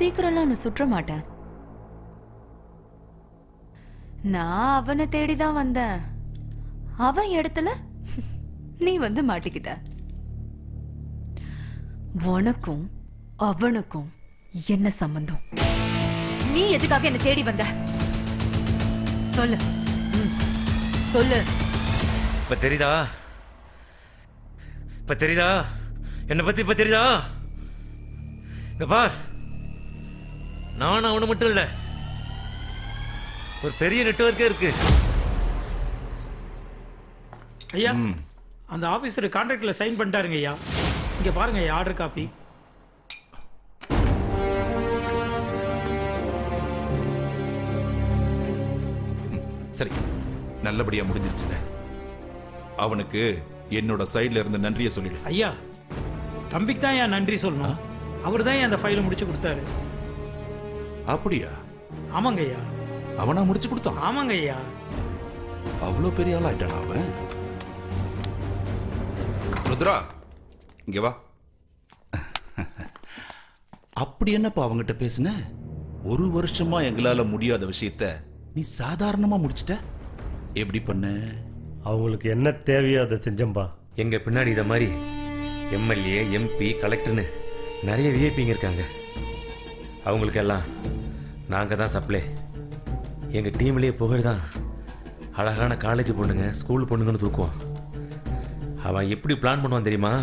சீக்கிரம்லாம் நான் சுற்ற மாட்டேன். நான் அவனை தேடிதான் வந்தேன். அவன் இடத்துல நீ வந்து மாட்டிக்கிட்ட. உனக்கும் அவனுக்கும் என்ன சம்பந்தம்? நீ எதுக்காக என்ன தேடி வந்த? சொல்லு சொல்லு. இப்ப தெரியுதா? இப்ப தெரியுதா என்ன பத்தி? இப்ப தெரியுதா? இங்க பார், நான் அவனு மட்டும் இல்ல, ஒரு பெரிய நெட்வொர்க்கே இருக்கு. ஐயா, அந்த ஆபீசர் கான்ட்ராக்ட்ல சைன் பண்ணிட்டாருங்க ஐயா. இங்க பாருங்க ஐயா, ஆர்டர் காப்பி. சரி, நல்லபடியா முடிஞ்சிருச்சுங்க. அவனுக்கு என்னோட சைடுல இருந்து நன்றியை சொல்லிடு. ஐயா, தம்பிக்கு தான் ஏன் நன்றி சொல்லணும். அவர் தான் அந்த ஃபைலை முடிச்சு கொடுத்தாரு. அப்படியா? ஆமாங்க ஐயா. அவனா முடிச்சு கொடுத்தான்? ஆமாங்க ஐயா. அவ்வளோ பெரிய ஆள் ஆயிட்டானா அவன்? ருத்ரா, இங்க வா. அப்படி என்னப்பா அவங்கிட்ட பேசுன? ஒரு வருஷமா எங்களால முடியாத விஷயத்த நீ சாதாரணமா முடிச்சிட்ட. எப்படி பண்ண? அவங்களுக்கு என்ன தேவையோ அதை செஞ்சம்பா. எங்க பின்னாடி இத மாதிரி எம்எல்ஏ, எம்பி, கலெக்டர்னு நிறைய விஐபிங்க இருக்காங்க. அவங்களுக்கு எல்லாம் நாங்கள் தான் சப்ளை. எங்கள் டீம்லேயே புகழ் தான் அழகான காலேஜ் பொண்ணுங்க, ஸ்கூல் பொண்ணுங்கன்னு தூக்குவான். அவன் எப்படி பிளான் பண்ணுவான் தெரியுமா?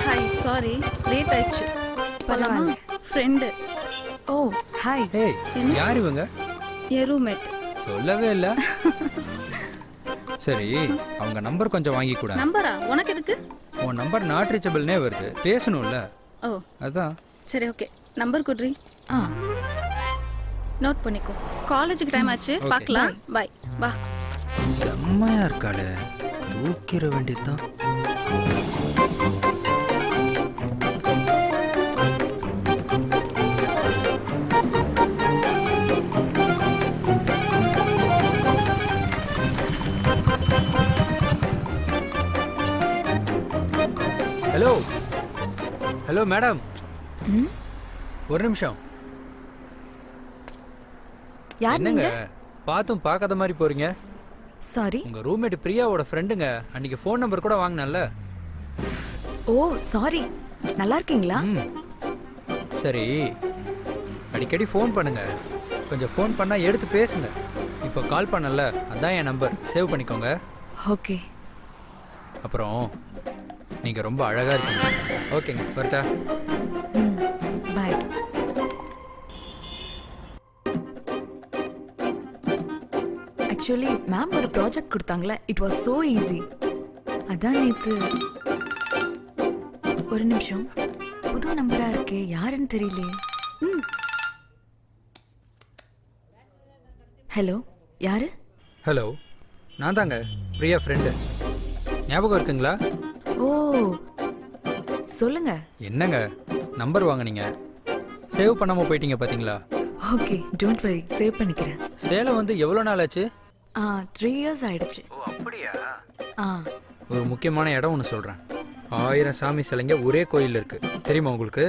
ஹாய், சாரி லேட் ஆயிடுச்சு. பரவாமா ஃப்ரெண்டு. ஓ ஹாய். ஏய், யார் இவங்க? என் ரூம்மேட். சொல்லவே இல்லை. சரி, அவங்க நம்பர் கொஞ்சம் வாங்கி கூட. நம்பரா? உனக்கு எதுக்கு? உன் நம்பர் நாட் ரீச்சபிள்னே வருது, பேசணும்ல. ஓ அதான். சரி, ஓகே. நம்பர் குட்ரி. நோட் பண்ணிக்கோ. காலேஜுக்கு டைம் ஆச்சு, பார்க்கலாம். பை. வா. செம்மையா இருக்காளே, தூக்கிற வேண்டியதுதான். ஹலோ ஹலோ மேடம், ஒரு நிமிஷம். என்னங்க பார்த்தும் பார்க்காத மாதிரி போறீங்க? சாரி. உங்க ரூம்மேட் பிரியாவோட ஃப்ரெண்டுங்க. அன்னைக்கு ஃபோன் நம்பர் கூட வாங்கினல்ல. ஓ சாரி. நல்லா இருக்கீங்களா? சரி, அடிக்கடி ஃபோன் பண்ணுங்க. கொஞ்சம் ஃபோன் பண்ணா எடுத்து பேசுங்க. இப்போ கால் பண்ணல, அதான் என் நம்பர், சேவ் பண்ணிக்கோங்க. ஓகே. அப்புறம் நீங்க ரொம்ப அழகா இருக்கீங்க. ஓகேங்க, வரட்டா? பை. ஆக்சுவலி மேம் ஒரு ப்ராஜெக்ட் கொடுத்தாங்களே, இட் வாஸ் சோ ஈஸி. அதான் நேத்து. ஒரு நிமிஷம், புது நம்பரா இருக்கே, யாருன்னு தெரியலையே. ஹலோ, யாரு? ஹலோ, நான் தாங்க பிரியா ஃப்ரெண்டு. ஞாபகம் இருக்குங்களா? ஓ சொல்லுங்க. என்னங்க நம்பர் வாங்குனீங்க, சேவ் பண்ணாம போயிட்டீங்க பாத்தீங்களா? ஓகே, டோன்ட் வரி, சேவ் பண்ணிக்கிறேன். சேலம் வந்து எவ்வளவு நாள் ஆச்சு? 3 years ஆயிடுச்சு. ஓ அப்படியா? ஒரு முக்கியமான இடம் ஒன்று சொல்றேன். 1000 சாமி சிலைங்க ஒரே கோயில் இருக்கு, தெரியுமா உங்களுக்கு?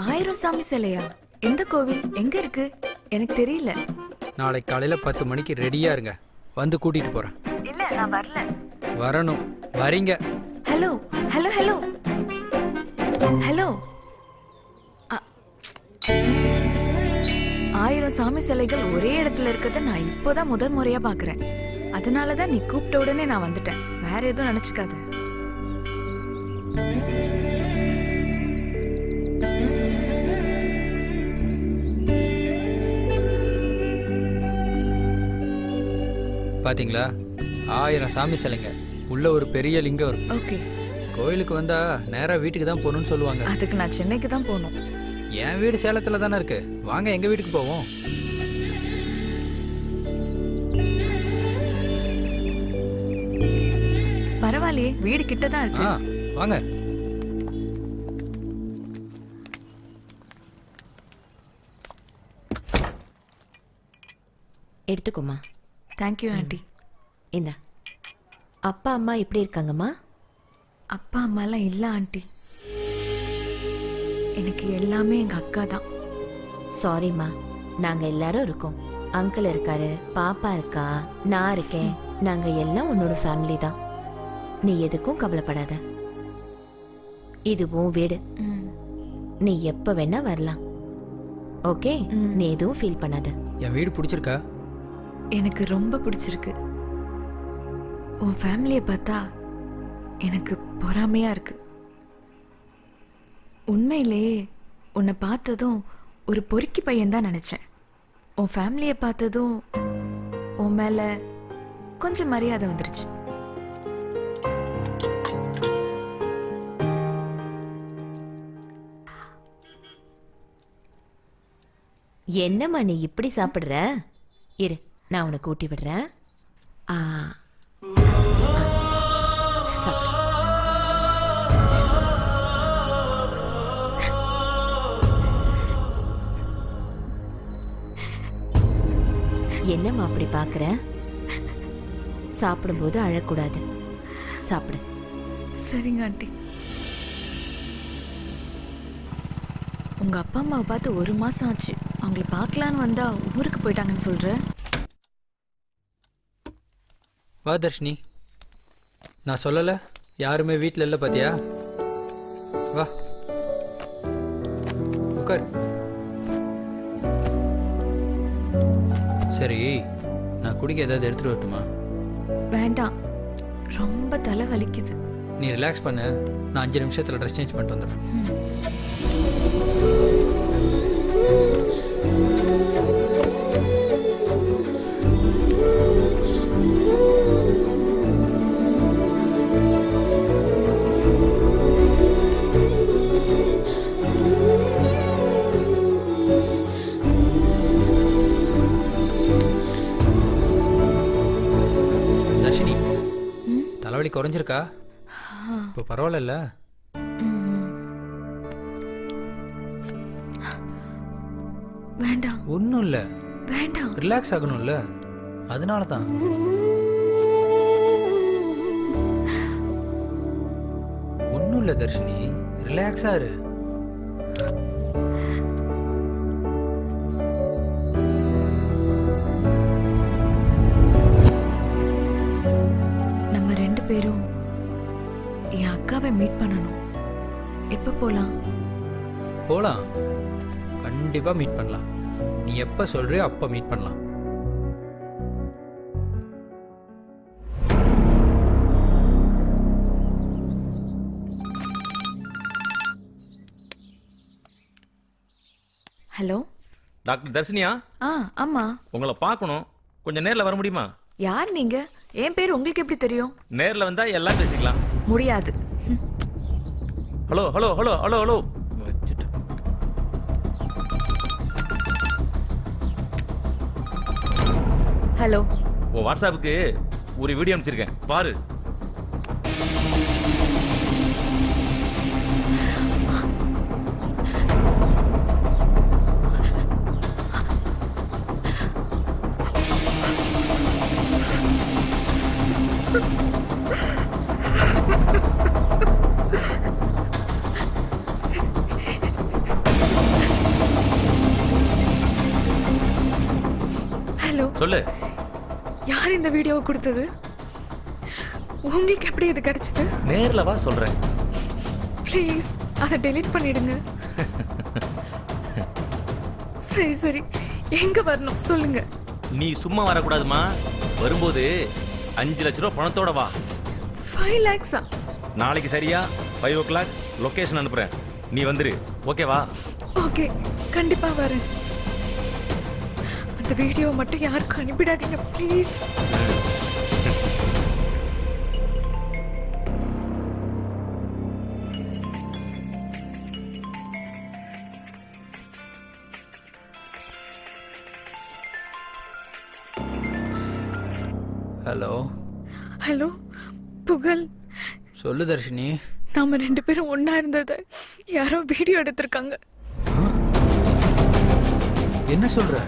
1000 சாமி சிலையா? எந்த கோவில், எங்க இருக்கு? எனக்கு தெரியல. நாளைக்கு காலையில 10 மணிக்கு ரெடியா இருங்க, வந்து கூட்டிட்டு போறேன். இல்ல, நான் வரல. வரணும், வரீங்க. Hello hello hello hello. 1000 சாமி சிலைகள் ஒரே இடத்துல இருக்கத நான் இப்போதான் முதல் முறையா பாக்குறேன். அதனாலதான் நீ கூப்பிட்ட உடனே நான் வந்துட்டேன். வேற எதுவும் நினைச்சுக்காத. பாத்தீங்களா, 1000 சாமி சிலைங்க, உள்ள ஒரு பெரிய லிங்கம் இருக்கு. ஓகே. கோயிலுக்கு வந்தா நேரா வீட்டுக்கு தான் போகணும்னு சொல்லுவாங்க. அதுக்கு நான் சென்னைக்கு தான் போகணும். என் வீடு சேலத்துல தானே இருக்கு, வாங்க எங்க வீட்டுக்கு போவோம். பரவாயில்லையே, வீடு கிட்ட தான் இருக்கு. வாங்க. எடுத்துக்கோமா. Thank you aunty. இந்த அப்பா அம்மா எப்படி இருக்காங்கம்மா? அப்பா அம்மாலாம் இல்லை ஆண்டி. எனக்கு எல்லாமே எங்கள் அக்கா தான். சாரிம்மா, நாங்கள் எல்லாரும் இருக்கோம். அங்கிள் இருக்காரு, பாப்பா இருக்கா, நான் இருக்கேன். நாங்கள் எல்லாம் உன்னோட ஃபேமிலி தான். நீ எதுக்கும் கவலைப்படாத. இது உன் வீடு. நீ எப்போ வேணா வரலாம். ஓகே? நீ எதுவும் ஃபீல் பண்ணாத. என் வீடு பிடிச்சிருக்கா? எனக்கு ரொம்ப பிடிச்சிருக்கு. உன் ஃபேமிலியை பார்த்தா எனக்கு பொறாமையா இருக்கு. உண்மையிலேயே உன்னை பார்த்ததும் ஒரு பொறுக்கி பையன் தான் நினைச்சேன். உன் ஃபேமிலியை பார்த்ததும் உன் மேல கொஞ்சம் மரியாதை வந்துருச்சு. என்னம்மா நீ இப்படி சாப்பிடுற? இரு, நான் உனக்கு ஊட்டி விடுறேன். என்னம்மா அப்படி பார்க்குற? சாப்பிடும்போது அழக்கூடாது. சாப்பிடு. சரிங்க ஆண்டி. உங்க அப்பா அம்மாவை பார்த்து 1 மாசம் ஆச்சு. அவங்கள பார்க்கலான்னு வந்தா ஊருக்கு போயிட்டாங்கன்னு சொல்ற. வா தர்ஷினி, நான் சொல்லலை யாருமே வீட்டில் இல்லை பார்த்தியா? வா உட்கார். சரி, நான் குடிக்க ஏதாவது எடுத்துட்டு வரட்டுமா? வேண்டாம், ரொம்ப தலை வலிக்குது. நீ ரிலாக்ஸ் பண்ண, நான் 5 நிமிஷத்தில் ட்ரெஸ் சேஞ்ச் பண்ணிட்டு வந்துடுறேன். தர்ஷினி, தலைவலி குறைஞ்சிருக்கா? இப்போ பரவாயில்ல? வேண்டாம். ஒன்றும் இல்லை, வேண்டாம். ரிலாக்ஸ் ஆகணும்ல, அதனால தான். ஒன்றும் இல்லை தர்ஷினி, ரிலாக்ஸா இரு. நம்ம 2 பேரும் என் அக்காவை மீட் பண்ணணும். எப்போ போலாம்? போகலாம், கண்டிப்பாக மீட் பண்ணலாம். நீ எப்போ சொல்றியோ அப்போ மீட் பண்ணலாம். ஹலோ டாக்டர் தர்ஷினியா? ஆமா. உங்களை பார்க்கணும், கொஞ்சம் நேரில் வர முடியுமா? யார் நீங்க? என் பேர் உங்களுக்கு எப்படி தெரியும்? நேரில் வந்தா எல்லாம் பேசிக்கலாம். முடியாது. Hello hello hello hello hello. Hello. உன் வாட்ஸ்அப்புக்கு ஒரு வீடியோ அனுப்பிச்சிருக்கேன், பாரு. ஹலோ. சொல்லு. யார் இந்த வீடியோவை கொடுத்தது? உங்களுக்கு எப்படி இது கிடைச்சது? நேர்ல வா சொல்றேன். ப்ளீஸ் அதை டெலீட் பண்ணிடுங்க. சரி சரி, எங்க வரணும் சொல்லுங்க. நீ சும்மா வரக்கூடாதுமா. வரும்போது 5 லட்ச ரூபா பணத்தோட வா. 5 lakhs? நாளைக்கு சரியா 5 o'clock லொகேஷன் அனுப்புறேன், நீ வந்துரு. ஓகேவா? ஓகே, கண்டிப்பா வரேன். அந்த வீடியோ மட்டும் யாருக்கும் அனுப்பிடாதீங்க ப்ளீஸ். ஹலோ. ஹலோ புகழ். சொல்லு தர்ஷினி. நாம 2 பேரும் ஒண்ணா இருந்ததை யாரோ வீடியோ எடுத்திருக்காங்க. என்ன சொல்ற?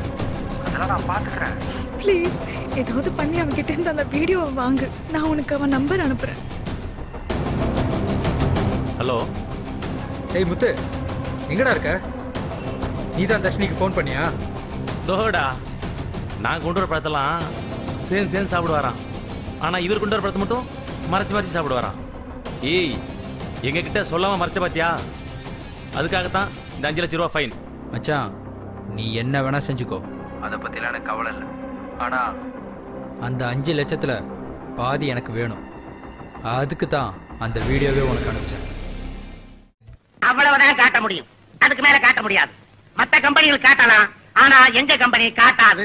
ப்ளீஸ் ஏதாவது பண்ணி அவன்கிட்ட இருந்து அந்த வீடியோவை வாங்கு. நான் உனக்கு அவன் நம்பர் அனுப்புறேன். ஹலோ. ஏய் முத்து, எங்கடா இருக்க? நீ தான் தர்ஷினிக்கு ஃபோன் பண்ணியா? தோடா, நான் கொண்டு வர பழத்தெல்லாம் சேர்ந்து சாப்பிடுவாராம். ஆனால் இவர் கொண்டு வர பழத்தை மட்டும் மறைச்சு சாப்பிடுவாராம். ஏய், எங்ககிட்ட சொல்லாமல் மறைச்ச பாத்தியா? அதுக்காகத்தான் இந்த 5 லட்ச ரூபா ஃபைன். மச்சான், நீ என்ன வேணா செஞ்சுக்கோ, அதை பற்றிலாம் எனக்கு கவலை இல்லை. ஆனால் அந்த 5 லட்சத்தில் பாதி எனக்கு வேணும். அதுக்கு தான் அந்த வீடியோவே உனக்கு அனுப்பிச்சேன். அவ்வளவுதான் காட்ட முடியும், அதுக்கு மேல காட்ட முடியாது. மற்ற கம்பெனிகள் காட்டலாம், ஆனா எங்க கம்பெனி காட்டாது.